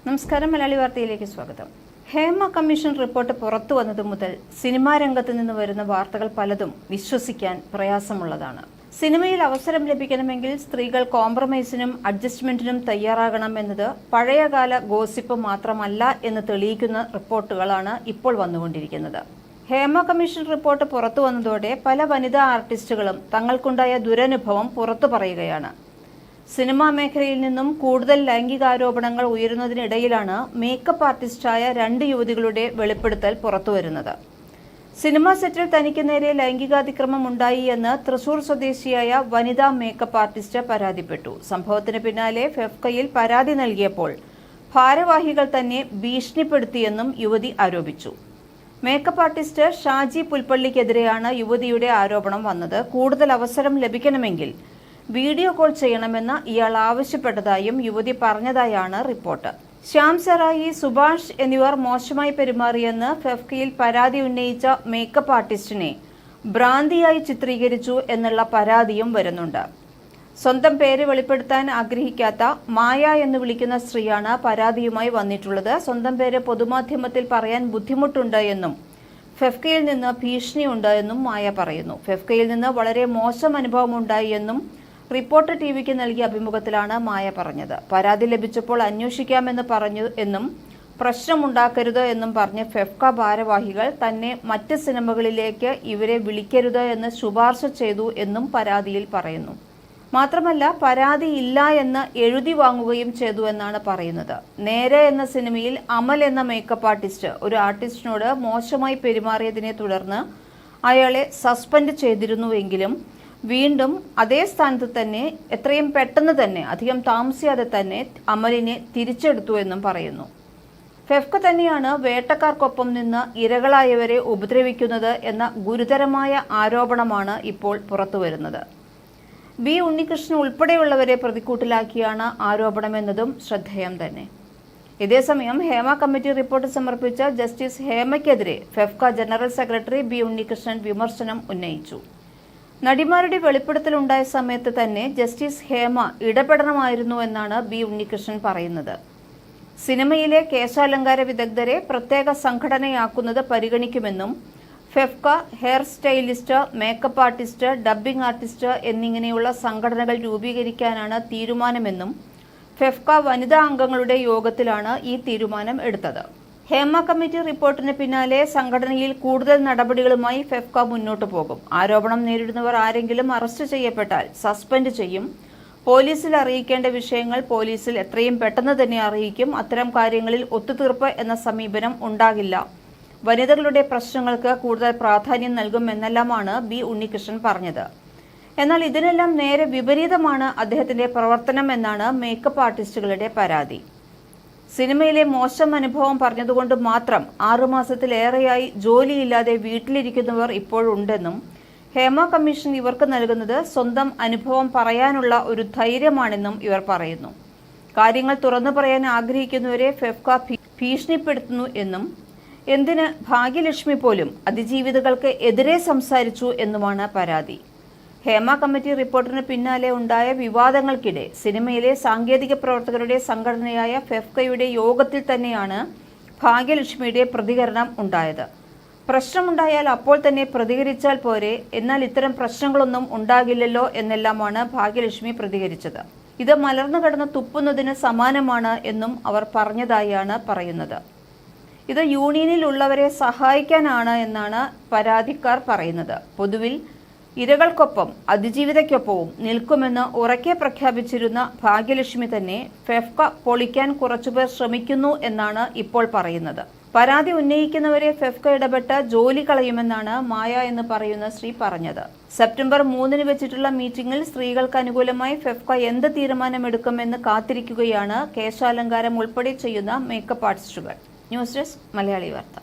നമസ്കാരം. മലയാളി വാർത്തയിലേക്ക് സ്വാഗതം. ഹേമ കമ്മീഷൻ റിപ്പോർട്ട് പുറത്തു വന്നതു മുതൽ സിനിമാ രംഗത്ത് നിന്ന് വരുന്ന വാർത്തകൾ പലതും വിശ്വസിക്കാൻ പ്രയാസമുള്ളതാണ്. സിനിമയിൽ അവസരം ലഭിക്കണമെങ്കിൽ സ്ത്രീകൾ കോംപ്രമൈസിനും അഡ്ജസ്റ്റ്മെന്റിനും തയ്യാറാകണം എന്നത് പഴയകാല ഗോസിപ്പ് മാത്രമല്ല എന്ന് തെളിയിക്കുന്ന റിപ്പോർട്ടുകളാണ് ഇപ്പോൾ വന്നുകൊണ്ടിരിക്കുന്നത്. ഹേമ കമ്മീഷൻ റിപ്പോർട്ട് പുറത്തു വന്നതോടെ പല വനിതാ ആർട്ടിസ്റ്റുകളും തങ്ങൾക്കുണ്ടായ ദുരനുഭവം പുറത്തു പറയുകയാണ്. സിനിമാ മേഖലയിൽ നിന്നും കൂടുതൽ ലൈംഗികാരോപണങ്ങൾ ഉയരുന്നതിനിടയിലാണ് മേക്കപ്പ് ആർട്ടിസ്റ്റായ 2 യുവതികളുടെ വെളിപ്പെടുത്തൽ പുറത്തുവരുന്നത്. സിനിമാ സെറ്റിൽ തനിക്ക് നേരെ ലൈംഗികാതിക്രമം ഉണ്ടായി എന്ന് തൃശൂർ സ്വദേശിയായ വനിതാ മേക്കപ്പ് ആർട്ടിസ്റ്റ് പരാതിപ്പെട്ടു. സംഭവത്തിന് പിന്നാലെ ഫെഫ്കയിൽ പരാതി നൽകിയപ്പോൾ ഭാരവാഹികൾ തന്നെ ഭീഷണിപ്പെടുത്തിയെന്നും യുവതി ആരോപിച്ചു. മേക്കപ്പ് ആർട്ടിസ്റ്റ് ഷാജി പുൽപ്പള്ളിക്കെതിരെയാണ് യുവതിയുടെ ആരോപണം വന്നത്. കൂടുതൽ അവസരം ലഭിക്കണമെങ്കിൽ വീഡിയോ കോൾ ചെയ്യണമെന്ന് ഇയാൾ ആവശ്യപ്പെട്ടതായും യുവതി പറഞ്ഞതായാണ് റിപ്പോർട്ട്. ശ്യാം സെറായി, സുഭാഷ് എന്നിവർ മോശമായി പെരുമാറിയെന്ന് ഫെഫ്കയിൽ പരാതി ഉന്നയിച്ച മേക്കപ്പ് ആർട്ടിസ്റ്റിനെ ഭ്രാന്തിയായി ചിത്രീകരിച്ചു എന്നുള്ള പരാതിയും വരുന്നുണ്ട്. സ്വന്തം പേര് വെളിപ്പെടുത്താൻ ആഗ്രഹിക്കാത്ത മായ എന്ന് വിളിക്കുന്ന സ്ത്രീയാണ് പരാതിയുമായി വന്നിട്ടുള്ളത്. സ്വന്തം പേര് പൊതുമാധ്യമത്തിൽ പറയാൻ ബുദ്ധിമുട്ടുണ്ട് എന്നും ഫെഫ്കയിൽ നിന്ന് ഭീഷണിയുണ്ട് എന്നും മായ പറയുന്നു. ഫെഫ്കയിൽ നിന്ന് വളരെ മോശം അനുഭവമുണ്ടായി എന്നും റിപ്പോർട്ടർ ടിവിക്ക് നൽകിയ അഭിമുഖത്തിലാണ് മായ പറഞ്ഞത്. പരാതി ലഭിച്ചപ്പോൾ അന്വേഷിക്കാമെന്ന് പറഞ്ഞു എന്നും പ്രശ്നമുണ്ടാക്കരുത് എന്നും പറഞ്ഞ് ഫെഫ്ക ഭാരവാഹികൾ തന്നെ മറ്റ് സിനിമകളിലേക്ക് ഇവരെ വിളിക്കരുത് എന്ന് ശുപാർശ ചെയ്തു എന്നും പരാതിയിൽ പറയുന്നു. മാത്രമല്ല, പരാതി ഇല്ല എന്ന് എഴുതി വാങ്ങുകയും ചെയ്തു എന്നാണ് പറയുന്നത്. നേരെ എന്ന സിനിമയിൽ അമൽ എന്ന മേക്കപ്പ് ആർട്ടിസ്റ്റ് ഒരു ആർട്ടിസ്റ്റിനോട് മോശമായി പെരുമാറിയതിനെ തുടർന്ന് അയാളെ സസ്പെൻഡ് ചെയ്തിരുന്നുവെങ്കിലും വീണ്ടും അതേ സ്ഥാനത്ത് തന്നെ എത്രയും പെട്ടെന്ന് തന്നെ അധികം താമസിയാതെ തന്നെ അമലിനെ തിരിച്ചെടുത്തു എന്നും പറയുന്നു. ഫെഫ്ക തന്നെയാണ് വേട്ടക്കാർക്കൊപ്പം നിന്ന് ഇരകളായവരെ ഉപദ്രവിക്കുന്നത് എന്ന ഗുരുതരമായ ആരോപണമാണ് ഇപ്പോൾ പുറത്തുവരുന്നത്. ബി ഉണ്ണികൃഷ്ണൻ ഉൾപ്പെടെയുള്ളവരെ പ്രതിക്കൂട്ടിലാക്കിയാണ് ആരോപണമെന്നതും ശ്രദ്ധേയം തന്നെ. ഇതേസമയം ഹേമ കമ്മിറ്റി റിപ്പോർട്ട് സമർപ്പിച്ച ജസ്റ്റിസ് ഹേമയ്ക്കെതിരെ FEFKA general secretary B Unnikrishnan വിമർശനം ഉന്നയിച്ചു. നടിമാരുടെ വെളിപ്പെടുത്തലുണ്ടായ സമയത്ത് തന്നെ ജസ്റ്റിസ് ഹേമ ഇടപെടണമായിരുന്നു എന്നാണ് ബി ഉണ്ണികൃഷ്ണൻ പറയുന്നത്. സിനിമയിലെ കേശാലങ്കാര വിദഗ്ധരെ പ്രത്യേക സംഘടനയാക്കുന്നത് പരിഗണിക്കുമെന്നും FEFKA hair stylist, makeup artist, dubbing artist എന്നിങ്ങനെയുള്ള സംഘടനകൾ രൂപീകരിക്കാനാണ് തീരുമാനമെന്നും ഫെഫ്ക വനിതാ അംഗങ്ങളുടെ യോഗത്തിലാണ് ഈ തീരുമാനം എടുത്തത്. ഹേമ കമ്മിറ്റി റിപ്പോർട്ടിന് പിന്നാലെ സംഘടനയിൽ കൂടുതൽ നടപടികളുമായി ഫെഫ്ക മുന്നോട്ടു പോകും. ആരോപണം നേരിടുന്നവർ ആരെങ്കിലും അറസ്റ്റ് ചെയ്യപ്പെട്ടാൽ സസ്പെൻഡ് ചെയ്യും. പോലീസിൽ അറിയിക്കേണ്ട വിഷയങ്ങൾ പോലീസിൽ എത്രയും പെട്ടെന്ന് തന്നെ അറിയിക്കും. അത്തരം കാര്യങ്ങളിൽ ഒത്തുതീർപ്പ് എന്ന സമീപനം ഉണ്ടാകില്ല. വനിതകളുടെ പ്രശ്നങ്ങൾക്ക് കൂടുതൽ പ്രാധാന്യം നൽകും എന്നെല്ലാമാണ് ബി ഉണ്ണികൃഷ്ണൻ പറഞ്ഞത്. എന്നാൽ ഇതിനെല്ലാം നേരെ വിപരീതമാണ് അദ്ദേഹത്തിന്റെ പ്രവർത്തനം എന്നാണ് മേക്കപ്പ് ആർട്ടിസ്റ്റുകളുടെ പരാതി. സിനിമയിലെ മോശം അനുഭവം പറഞ്ഞതുകൊണ്ട് മാത്രം 6 മാസത്തിലേറെയായി ജോലിയില്ലാതെ വീട്ടിലിരിക്കുന്നവർ ഇപ്പോഴുണ്ടെന്നും ഹേമ കമ്മീഷൻ ഇവർക്ക് നൽകുന്നത് സ്വന്തം അനുഭവം പറയാനുള്ള ഒരു ധൈര്യമാണെന്നും ഇവർ പറയുന്നു. കാര്യങ്ങൾ തുറന്നു പറയാൻ ആഗ്രഹിക്കുന്നവരെ ഫെഫ്ക ഭീഷണിപ്പെടുത്തുന്നു എന്നും എന്തിന് ഭാഗ്യലക്ഷ്മി പോലും അതിജീവിതകൾക്ക് എതിരെ സംസാരിച്ചു എന്നുമാണ് പരാതി. ഹേമ കമ്മിറ്റി റിപ്പോർട്ടിന് പിന്നാലെ ഉണ്ടായ വിവാദങ്ങൾക്കിടെ സിനിമയിലെ സാങ്കേതിക പ്രവർത്തകരുടെ സംഘടനയായ ഫെഫ്കയുടെ യോഗത്തിൽ തന്നെയാണ് ഭാഗ്യലക്ഷ്മിയുടെ പ്രതികരണം ഉണ്ടായത്. പ്രശ്നമുണ്ടായാൽ അപ്പോൾ തന്നെ പ്രതികരിച്ചാൽ പോരെ, എന്നാൽ ഇത്തരം പ്രശ്നങ്ങളൊന്നും ഉണ്ടാകില്ലല്ലോ എന്നെല്ലാമാണ് ഭാഗ്യലക്ഷ്മി പ്രതികരിച്ചത്. ഇത് മലർന്നു കിടന്ന് തുപ്പുന്നതിന് സമാനമാണ് എന്നും അവർ പറഞ്ഞതായാണ് പറയുന്നത്. ഇത് യൂണിയനിൽ ഉള്ളവരെ സഹായിക്കാനാണ് എന്നാണ് പരാതിക്കാർ പറയുന്നത്. പൊതുവിൽ ഇരകൾക്കൊപ്പം അതിജീവിതയ്ക്കൊപ്പവും നിൽക്കുമെന്ന് ഉറക്കെ പ്രഖ്യാപിച്ചിരുന്ന ഭാഗ്യലക്ഷ്മി തന്നെ ഫെഫ്ക പൊളിക്കാൻ കുറച്ചുപേർ ശ്രമിക്കുന്നു എന്നാണ് ഇപ്പോൾ പറയുന്നത്. പരാതി ഉന്നയിക്കുന്നവരെ ഫെഫ്ക ഇടപെട്ട് ജോലി കളയുമെന്നാണ് മായ എന്ന് പറയുന്ന സ്ത്രീ പറഞ്ഞത്. സെപ്റ്റംബർ 3 വെച്ചിട്ടുള്ള മീറ്റിംഗിൽ സ്ത്രീകൾക്ക് അനുകൂലമായി ഫെഫ്ക എന്ത് തീരുമാനമെടുക്കുമെന്ന് കാത്തിരിക്കുകയാണ് കേശാലങ്കാരം ഉൾപ്പെടെ ചെയ്യുന്ന മേക്കപ്പ് ആർട്ടിസ്റ്റുകൾ. ന്യൂസ് ഡെസ്ക് മലയാളി വാർത്ത.